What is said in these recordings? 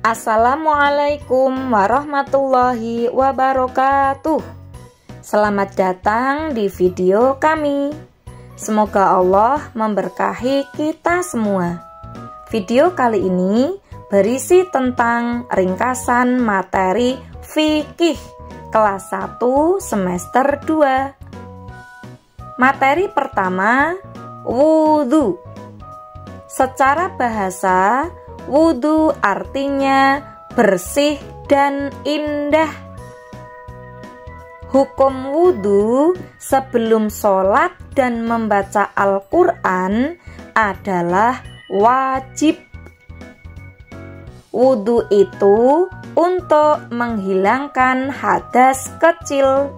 Assalamualaikum warahmatullahi wabarakatuh. Selamat datang di video kami. Semoga Allah memberkahi kita semua. Video kali ini berisi tentang ringkasan materi fikih kelas 1 semester 2. Materi pertama, wudhu. Secara bahasa, wudhu artinya bersih dan indah. Hukum wudhu sebelum sholat dan membaca Al-Quran adalah wajib. Wudhu itu untuk menghilangkan hadas kecil.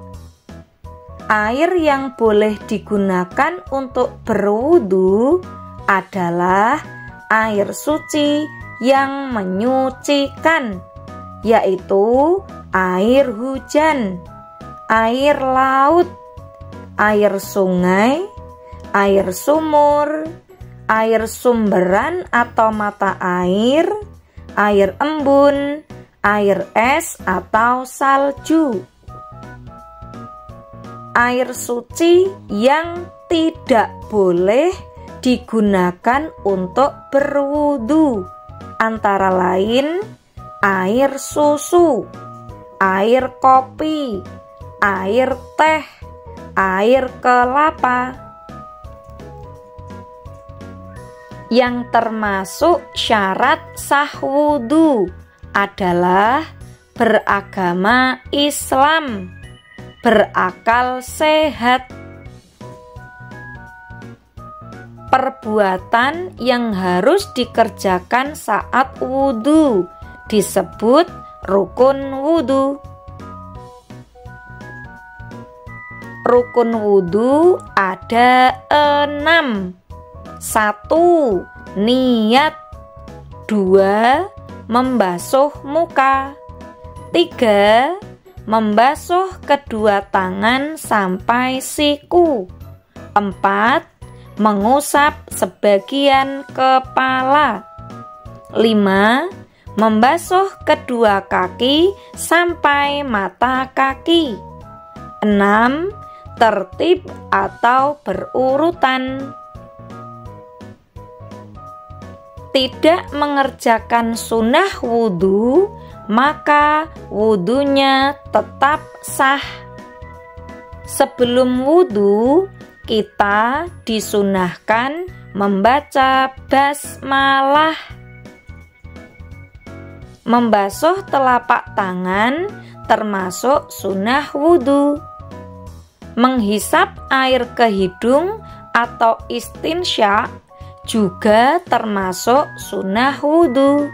Air yang boleh digunakan untuk berwudhu adalah air suci yang menyucikan, yaitu air hujan, air laut, air sungai, air sumur, air sumberan atau mata air, air embun, air es atau salju. Air suci yang tidak boleh digunakan untuk berwudu antara lain air susu, air kopi, air teh, air kelapa. Yang termasuk syarat sah wudu adalah beragama Islam, berakal sehat. Perbuatan yang harus dikerjakan saat wudhu disebut rukun wudhu. Rukun wudhu ada 6. 1. Niat. 2. Membasuh muka. 3. Membasuh kedua tangan sampai siku. 4. Mengusap sebagian kepala. 5. Membasuh kedua kaki sampai mata kaki. 6. Tertib atau berurutan. Tidak mengerjakan sunnah wudhu, maka wudhunya tetap sah. Sebelum wudhu, kita disunahkan membaca basmalah. Membasuh telapak tangan termasuk sunnah wudhu. Menghisap air ke hidung atau istinsya juga termasuk sunnah wudhu.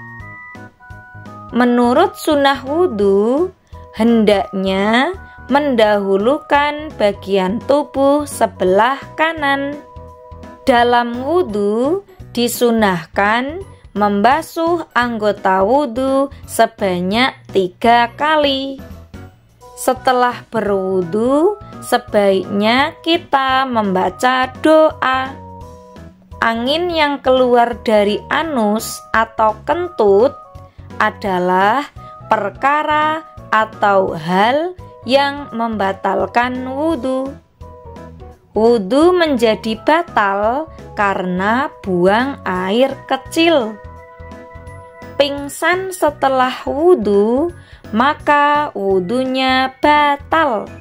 Menurut sunnah wudhu, hendaknya mendahulukan bagian tubuh sebelah kanan. Dalam wudhu disunahkan membasuh anggota wudhu sebanyak 3 kali. Setelah berwudhu, sebaiknya kita membaca doa. Angin yang keluar dari anus atau kentut adalah perkara atau hal yang membatalkan wudhu. Wudhu menjadi batal karena buang air kecil. Pingsan setelah wudhu, maka wudhunya batal.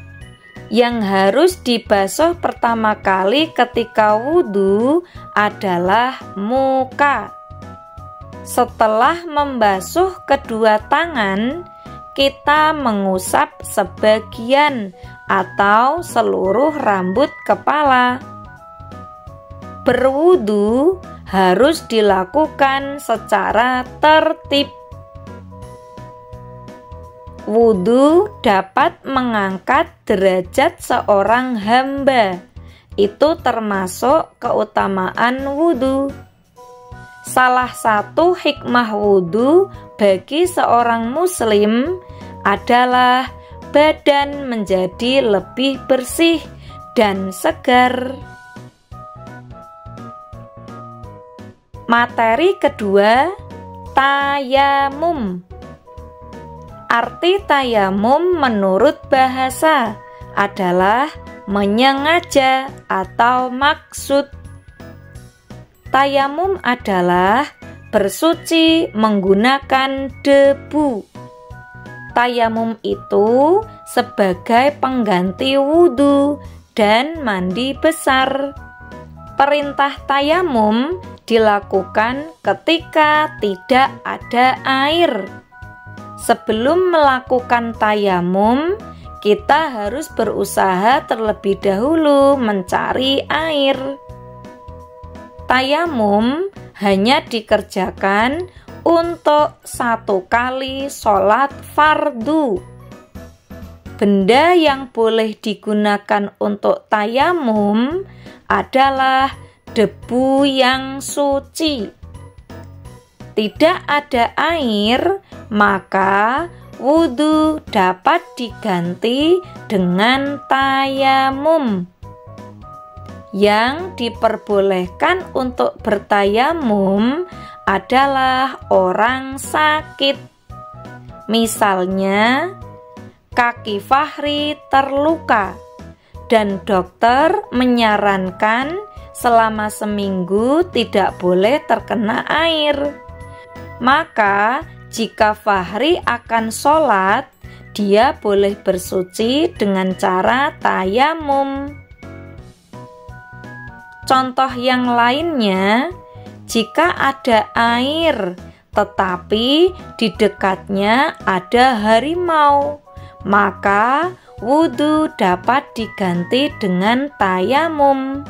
Yang harus dibasuh pertama kali ketika wudhu adalah muka. Setelah membasuh kedua tangan, kita mengusap sebagian atau seluruh rambut kepala. Berwudhu harus dilakukan secara tertib. Wudhu dapat mengangkat derajat seorang hamba. Itu termasuk keutamaan wudhu. Salah satu hikmah wudhu bagi seorang muslim adalah badan menjadi lebih bersih dan segar. Materi kedua, Tayamum. Arti tayamum menurut bahasa adalah menyengaja atau maksud. Tayamum adalah bersuci menggunakan debu. Tayamum itu sebagai pengganti wudhu dan mandi besar. Perintah tayamum dilakukan ketika tidak ada air. Sebelum melakukan tayamum, kita harus berusaha terlebih dahulu mencari air. Tayamum hanya dikerjakan untuk 1 kali sholat fardu. Benda yang boleh digunakan untuk tayamum adalah debu yang suci. Tidak ada air, maka wudhu dapat diganti dengan tayamum. Yang diperbolehkan untuk bertayamum adalah orang sakit. Misalnya, kaki Fahri terluka dan dokter menyarankan selama seminggu tidak boleh terkena air. Maka jika Fahri akan sholat, dia boleh bersuci dengan cara tayamum. Contoh yang lainnya, jika ada air tetapi di dekatnya ada harimau, maka wudhu dapat diganti dengan tayamum.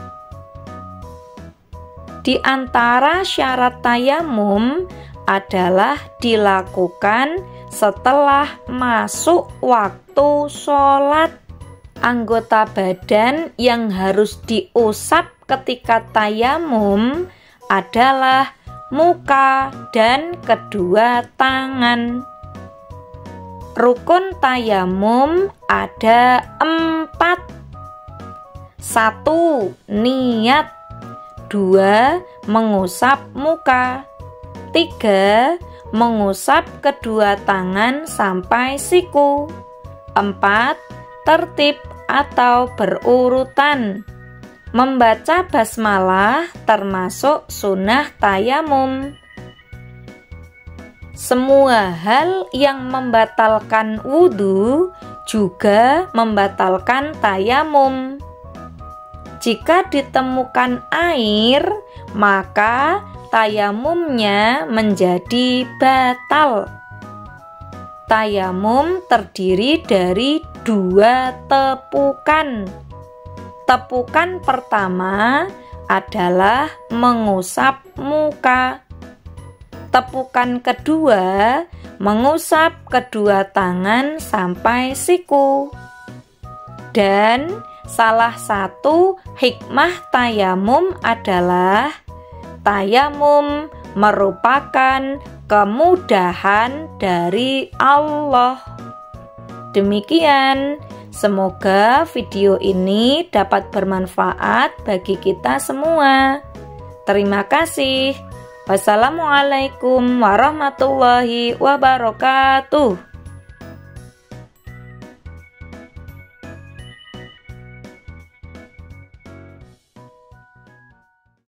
Di antara syarat tayamum adalah dilakukan setelah masuk waktu sholat. Anggota badan yang harus diusap ketika tayamum adalah muka dan kedua tangan. Rukun tayamum ada 4. 1. Niat. 2. Mengusap muka. 3. Mengusap kedua tangan sampai siku. 4. Tertib atau berurutan. Membaca basmalah termasuk sunnah tayamum. Semua hal yang membatalkan wudhu juga membatalkan tayamum. Jika ditemukan air, maka tayamumnya menjadi batal. Tayamum terdiri dari 2 tepukan. Tepukan pertama adalah mengusap muka. Tepukan kedua mengusap kedua tangan sampai siku. Dan salah satu hikmah tayamum adalah tayamum merupakan kemudahan dari Allah. Demikian, semoga video ini dapat bermanfaat bagi kita semua. Terima kasih. Wassalamualaikum warahmatullahi wabarakatuh.